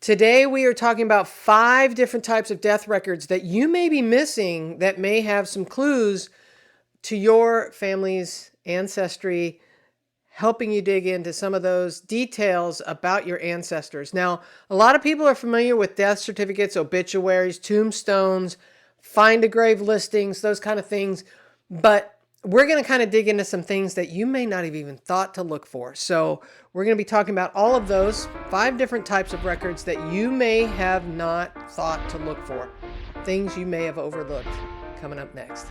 Today we are talking about 5 different types of death records that you may be missing that may have some clues to your family's ancestry, helping you dig into some of those details about your ancestors. Now, a lot of people are familiar with death certificates, obituaries, tombstones, find a grave listings, those kind of things, but we're going to kind of dig into some things that you may not have even thought to look for. So we're going to be talking about all of those 5 different types of records that you may have not thought to look for, things you may have overlooked, coming up next.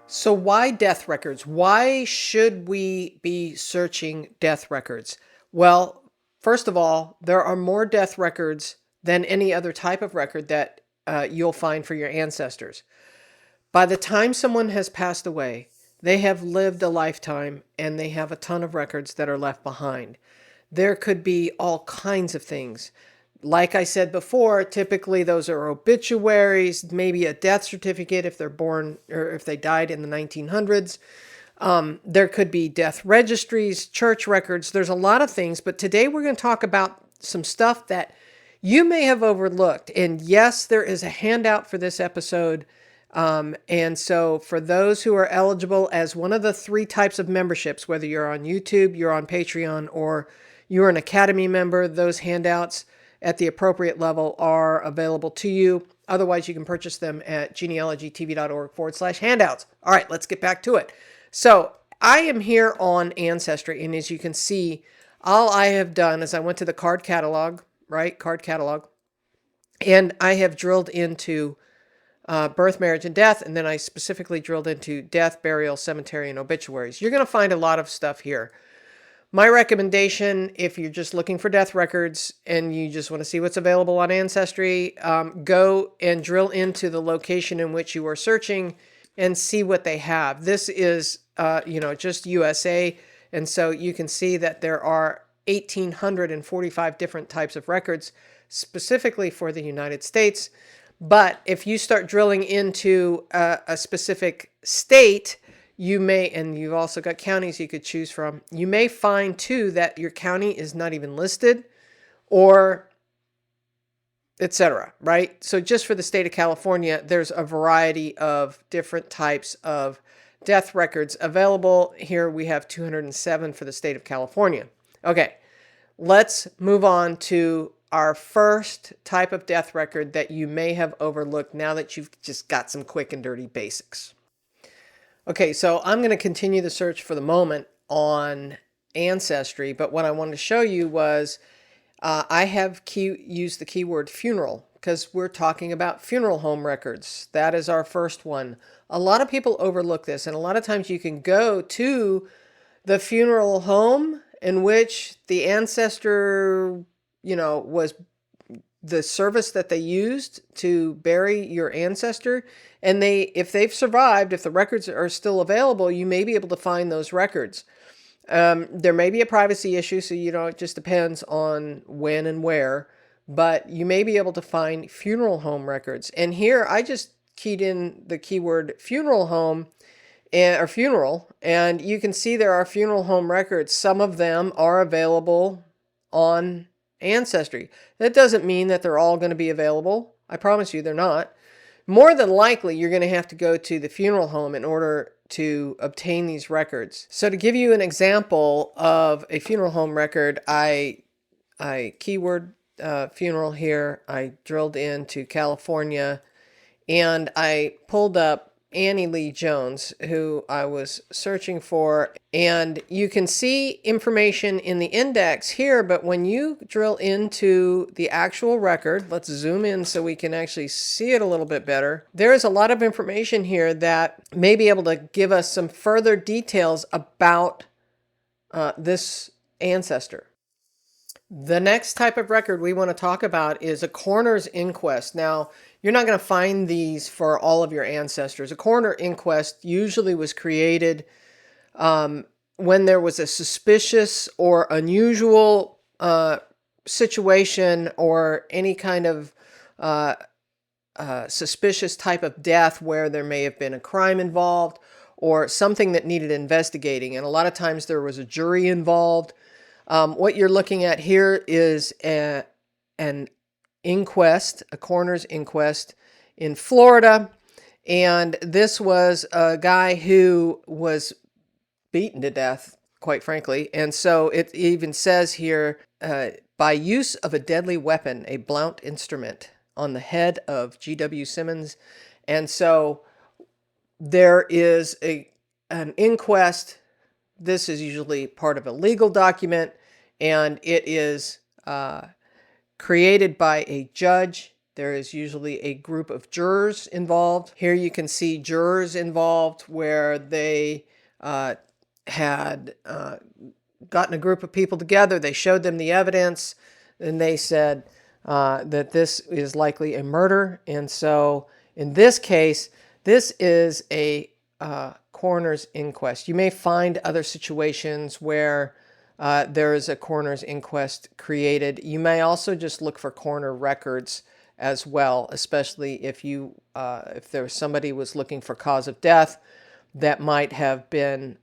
So why death records? Why should we be searching death records? Well, first of all, there are more death records than any other type of record that you'll find for your ancestors. By the time someone has passed away, they have lived a lifetime and they have a ton of records that are left behind. There could be all kinds of things. Like I said before, typically those are obituaries, maybe a death certificate if they're born or if they died in the 1900s. There could be death registries, church records. There's a lot of things, but today we're going to talk about some stuff that you may have overlooked. And yes, there is a handout for this episode. And so for those who are eligible as one of the 3 types of memberships, whether you're on YouTube, you're on Patreon, or you're an Academy member, those handouts at the appropriate level are available to you. Otherwise, you can purchase them at genealogytv.org/handouts. All right, let's get back to it. So I am here on Ancestry, and as you can see, all I have done is I went to the card catalog, right? Card catalog. And I have drilled into birth, marriage, and death, and then I specifically drilled into death, burial, cemetery, and obituaries. You're going to find a lot of stuff here. My recommendation, if you're just looking for death records and you just want to see what's available on Ancestry, go and drill into the location in which you are searching and see what they have. This is, just USA. And so you can see that there are 1,845 different types of records specifically for the United States. But if you start drilling into a specific state, you may, and you've also got counties you could choose from, you may find too that your county is not even listed or etc. Right? So just for the state of California, there's a variety of different types of death records available. Here we have 207 for the state of California. Okay, let's move on to our first type of death record that you may have overlooked now that you've just got some quick and dirty basics. Okay, so I'm going to continue the search for the moment on Ancestry, but what I wanted to show you was I have used the keyword funeral because we're talking about funeral home records. That is our first one. A lot of people overlook this, and a lot of times you can go to the funeral home in which the ancestor, was the service that they used to bury your ancestor. And if they've survived, if the records are still available, you may be able to find those records. There may be a privacy issue, so it just depends on when and where, but you may be able to find funeral home records. And here I just keyed in the keyword funeral home or funeral, and you can see there are funeral home records. Some of them are available on Ancestry. That doesn't mean that they're all going to be available. I promise you they're not. More than likely, you're going to have to go to the funeral home in order to obtain these records. So to give you an example of a funeral home record, I keyword funeral here. I drilled into California and I pulled up Annie Lee Jones, who I was searching for. And you can see information in the index here, but when you drill into the actual record, let's zoom in so we can actually see it a little bit better. There is a lot of information here that may be able to give us some further details about this ancestor. The next type of record we want to talk about is a coroner's inquest. Now, you're not going to find these for all of your ancestors. A coroner inquest usually was created when there was a suspicious or unusual situation or any kind of suspicious type of death where there may have been a crime involved, or something that needed investigating. And a lot of times there was a jury involved. What you're looking at here is an inquest, a coroner's inquest in Florida. And this was a guy who was beaten to death, quite frankly. And so it even says here, by use of a deadly weapon, a blunt instrument, on the head of G.W. Simmons. And so there is an inquest. This is usually part of a legal document, and it is created by a judge. There is usually a group of jurors involved. Here you can see jurors involved where they had gotten a group of people together. They showed them the evidence, and they said that this is likely a murder. And so in this case, this is a coroner's inquest. You may find other situations where there is a coroner's inquest created. You may also just look for coroner records as well, especially if there was somebody was looking for cause of death that might have been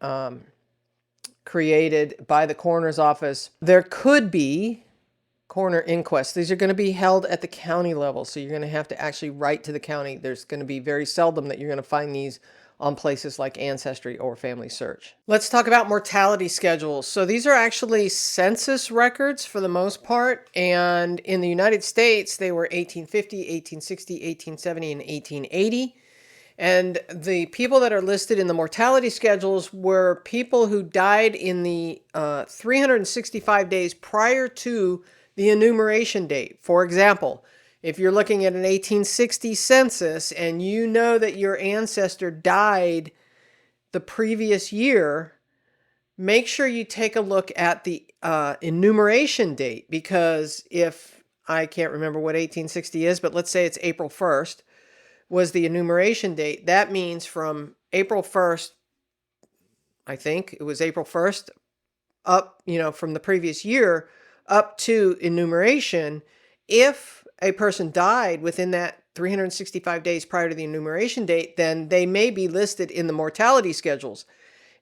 created by the coroner's office. There could be coroner inquests. These are going to be held at the county level, so you're going to have to actually write to the county. There's going to be very seldom that you're going to find these on places like Ancestry or FamilySearch. Let's talk about mortality schedules. So these are actually census records for the most part, and in the United States, they were 1850, 1860, 1870, and 1880. And the people that are listed in the mortality schedules were people who died in the 365 days prior to the enumeration date. For example, if you're looking at an 1860 census and you know that your ancestor died the previous year, make sure you take a look at the enumeration date, because if I can't remember what 1860 is, but let's say it's April 1st was the enumeration date. That means from April 1st, I think it was April 1st, up, from the previous year up to enumeration. If a person died within that 365 days prior to the enumeration date, then they may be listed in the mortality schedules.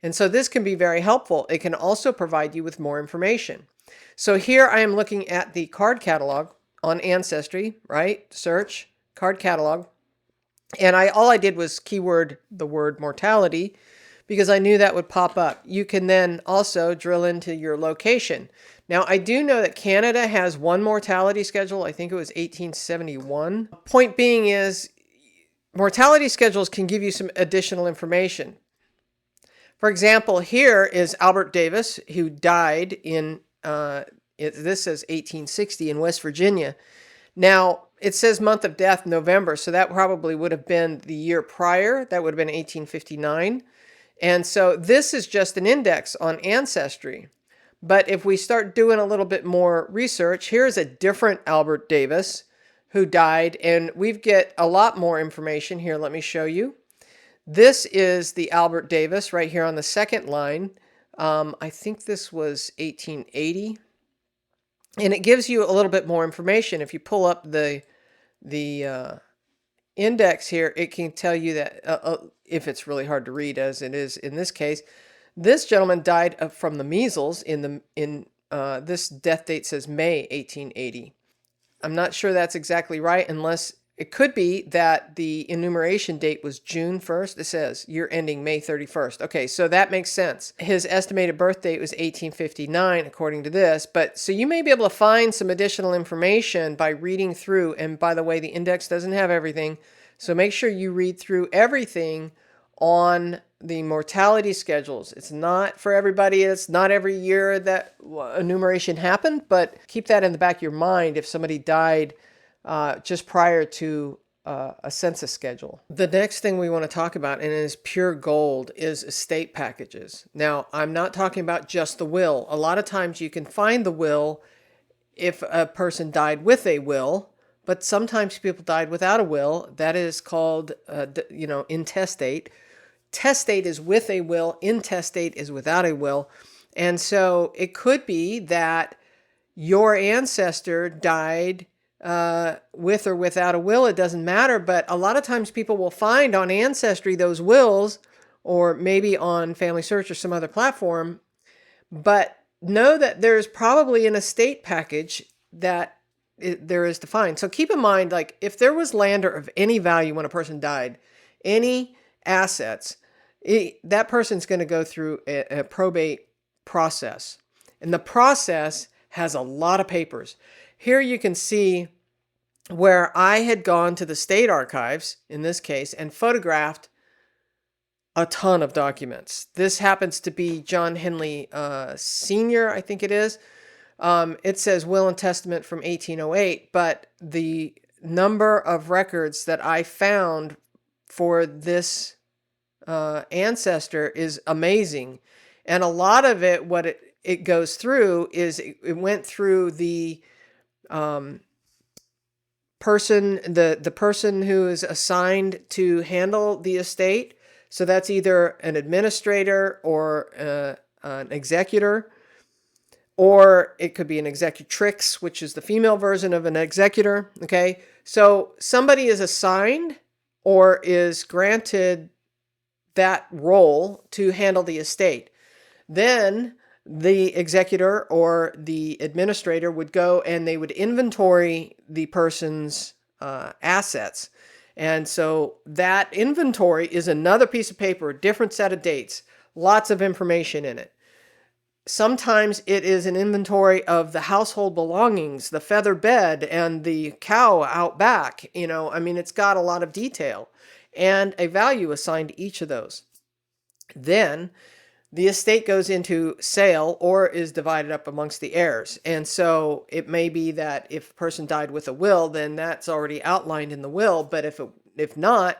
And so this can be very helpful. It can also provide you with more information. So here I am looking at the card catalog on Ancestry, right? Search, card catalog. And all I did was keyword the word mortality because I knew that would pop up. You can then also drill into your location. Now, I do know that Canada has one mortality schedule. I think it was 1871. Point being is mortality schedules can give you some additional information. For example, here is Albert Davis, who died in, this says 1860 in West Virginia. Now, it says month of death, November, so that probably would have been the year prior. That would have been 1859. And so this is just an index on Ancestry. But if we start doing a little bit more research, here's a different Albert Davis who died, and we get a lot more information here. Let me show you. This is the Albert Davis right here on the second line. I think this was 1880. And it gives you a little bit more information. If you pull up the index here, it can tell you that if it's really hard to read, as it is in this case, this gentleman died from the measles in this death date says May 1880. I'm not sure that's exactly right, unless it could be that the enumeration date was June 1st. It says year ending May 31st. Okay, so that makes sense. His estimated birth date was 1859, according to this. But so you may be able to find some additional information by reading through. And by the way, the index doesn't have everything. So make sure you read through everything on the mortality schedules. It's not for everybody. It's not every year that enumeration happened, but keep that in the back of your mind if somebody died just prior to a census schedule. The next thing we want to talk about, and it is pure gold, is estate packages. Now, I'm not talking about just the will. A lot of times you can find the will if a person died with a will, but sometimes people died without a will. That is called, intestate. Testate is with a will, intestate is without a will. And so it could be that your ancestor died with or without a will. It doesn't matter. But a lot of times people will find on Ancestry those wills or maybe on FamilySearch or some other platform. But know that there's probably an estate package that there is to find. So keep in mind, like if there was land of any value when a person died, any assets, that person's going to go through a probate process. And the process has a lot of papers. Here you can see where I had gone to the state archives, in this case, and photographed a ton of documents. This happens to be John Henley Sr., I think it is. It says will and testament from 1808, but the number of records that I found for this ancestor is amazing. And a lot of it, what it goes through is it went through the person, the person who is assigned to handle the estate. So that's either an administrator or an executor, or it could be an executrix, which is the female version of an executor. Okay, so somebody is assigned or is granted that role to handle the estate. Then the executor or the administrator would go and they would inventory the person's assets. And so that inventory is another piece of paper, a different set of dates, lots of information in it. Sometimes it is an inventory of the household belongings, the feather bed and the cow out back. I mean, it's got a lot of detail and a value assigned to each of those. Then the estate goes into sale or is divided up amongst the heirs. And so it may be that if a person died with a will, then that's already outlined in the will. But if not,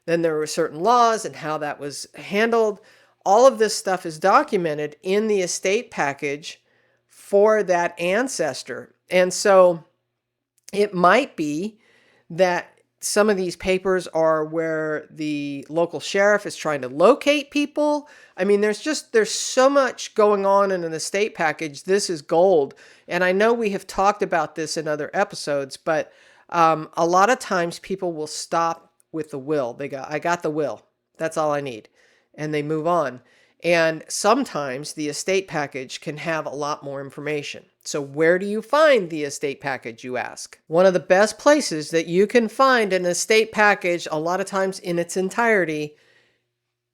then there were certain laws and how that was handled. All of this stuff is documented in the estate package for that ancestor. And so it might be that some of these papers are where the local sheriff is trying to locate people. I mean, there's so much going on in an estate package. This is gold. And I know we have talked about this in other episodes, but a lot of times people will stop with the will. I got the will. That's all I need. And they move on. And sometimes the estate package can have a lot more information. So where do you find the estate package, you ask? One of the best places that you can find an estate package, a lot of times in its entirety,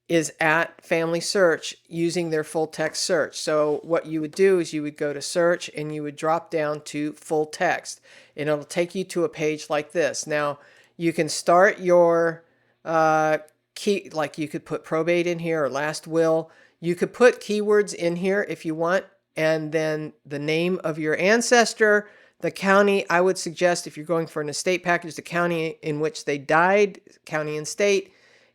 is at FamilySearch using their full text search. So what you would do is you would go to search and you would drop down to full text. And it'll take you to a page like this. Now, you can start your key, like you could put probate in here or last will. You could put keywords in here if you want, and then the name of your ancestor, the county. I would suggest if you're going for an estate package, the county in which they died, county and state,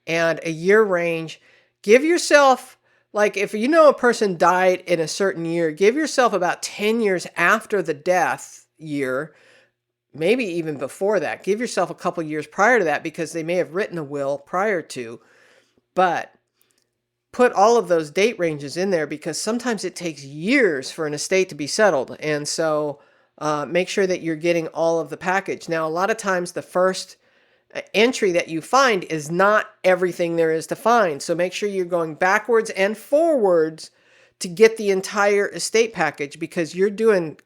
and a year range. Give yourself, like if you know a person died in a certain year, give yourself about 10 years after the death year, maybe even before that. Give yourself a couple years prior to that because they may have written a will prior to. But put all of those date ranges in there because sometimes it takes years for an estate to be settled. And so make sure that you're getting all of the package. Now, a lot of times the first entry that you find is not everything there is to find. So make sure you're going backwards and forwards to get the entire estate package because you're doing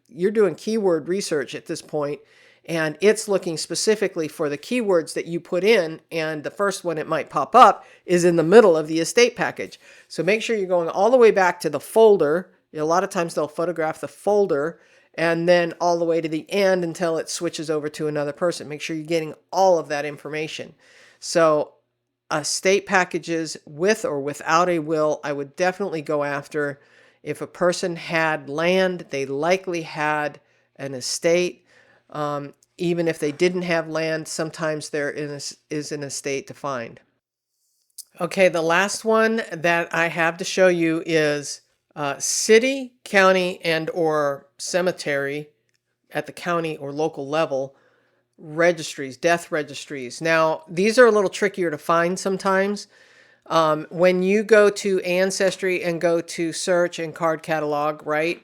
keyword research at this point. And it's looking specifically for the keywords that you put in. And the first one it might pop up is in the middle of the estate package. So make sure you're going all the way back to the folder. A lot of times they'll photograph the folder and then all the way to the end until it switches over to another person. Make sure you're getting all of that information. So estate packages with or without a will, I would definitely go after. If a person had land, they likely had an estate. Even if they didn't have land, sometimes there is an estate to find. Okay, the last one that I have to show you is city, county, and or cemetery at the county or local level registries, death registries. Now, these are a little trickier to find sometimes. When you go to Ancestry and go to search and card catalog, right?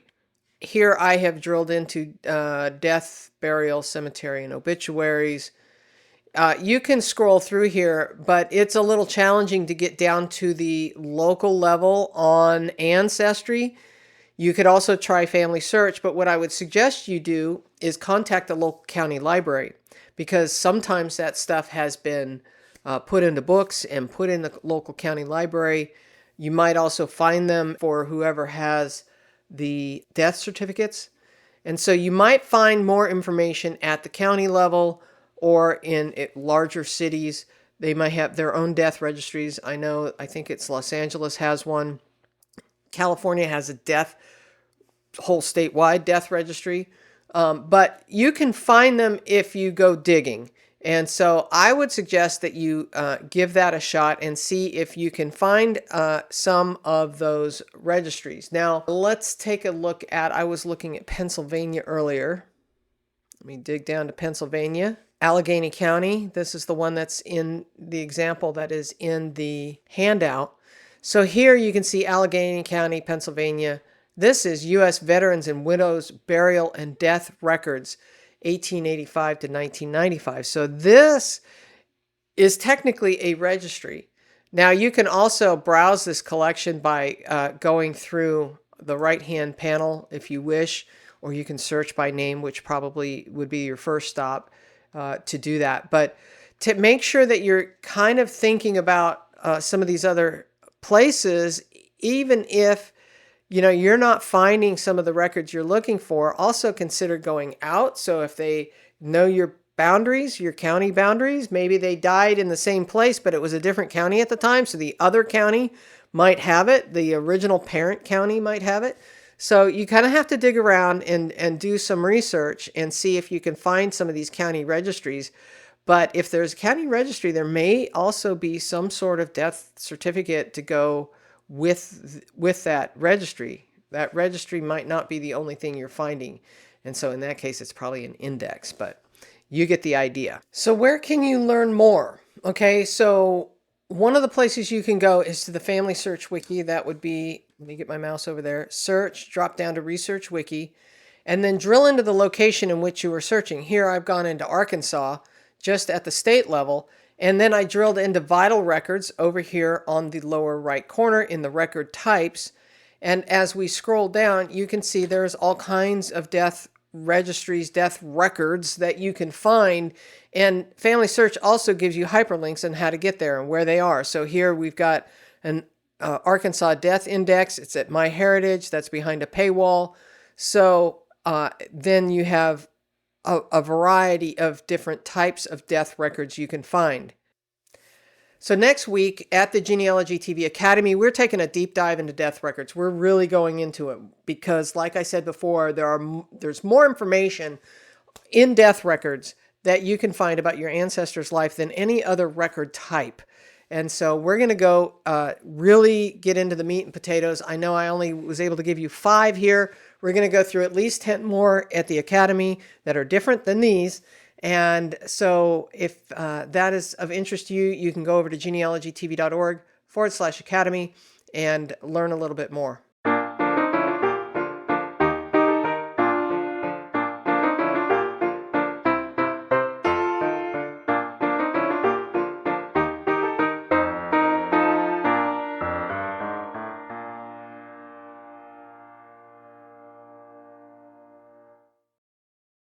Here I have drilled into death, burial, cemetery, and obituaries. You can scroll through here, but it's a little challenging to get down to the local level on Ancestry. You could also try FamilySearch, but what I would suggest you do is contact the local county library, because sometimes that stuff has been put into books and put in the local county library. You might also find them for whoever has the death certificates. And so you might find more information at the county level or in larger cities. They might have their own death registries. I think it's Los Angeles has one. California has a whole statewide death registry. But you can find them if you go digging. And so I would suggest that you give that a shot and see if you can find some of those registries. Now, let's take a look at, I was looking at Pennsylvania earlier. Let me dig down to Pennsylvania. Allegheny County, this is the one that's in the example that is in the handout. So here you can see Allegheny County, Pennsylvania. This is U.S. Veterans and Widows Burial and Death Records, 1885 to 1995. So this is technically a registry. Now you can also browse this collection by going through the right-hand panel if you wish, or you can search by name, which probably would be your first stop to do that. But to make sure that you're kind of thinking about some of these other places, even if you're not finding some of the records you're looking for, also consider going out. So if they know your boundaries, your county boundaries, maybe they died in the same place, but it was a different county at the time. So the other county might have it. The original parent county might have it. So you kind of have to dig around and do some research and see if you can find some of these county registries. But if there's a county registry, there may also be some sort of death certificate to go with that registry. That registry might not be the only thing you're finding. And so in that case, it's probably an index, but you get the idea. So where can you learn more? Okay, so one of the places you can go is to the FamilySearch Wiki. That would be, let me get my mouse over there, search, drop down to Research Wiki, and then drill into the location in which you are searching. Here I've gone into Arkansas, just at the state level, and then I drilled into vital records over here on the lower right corner in the record types. And as we scroll down, you can see there's all kinds of death registries, death records that you can find. And FamilySearch also gives you hyperlinks on how to get there and where they are. So here we've got an Arkansas Death Index. It's at MyHeritage. That's behind a paywall. So then you have a variety of different types of death records you can find. So next week at the Genealogy TV Academy, we're taking a deep dive into death records. We're really going into it because, like I said before, there's more information in death records that you can find about your ancestor's life than any other record type. And so we're going to go really get into the meat and potatoes. I know I only was able to give you 5 here. We're going to go through at least 10 more at the Academy that are different than these. And so if that is of interest to you, you can go over to genealogytv.org/academy and learn a little bit more.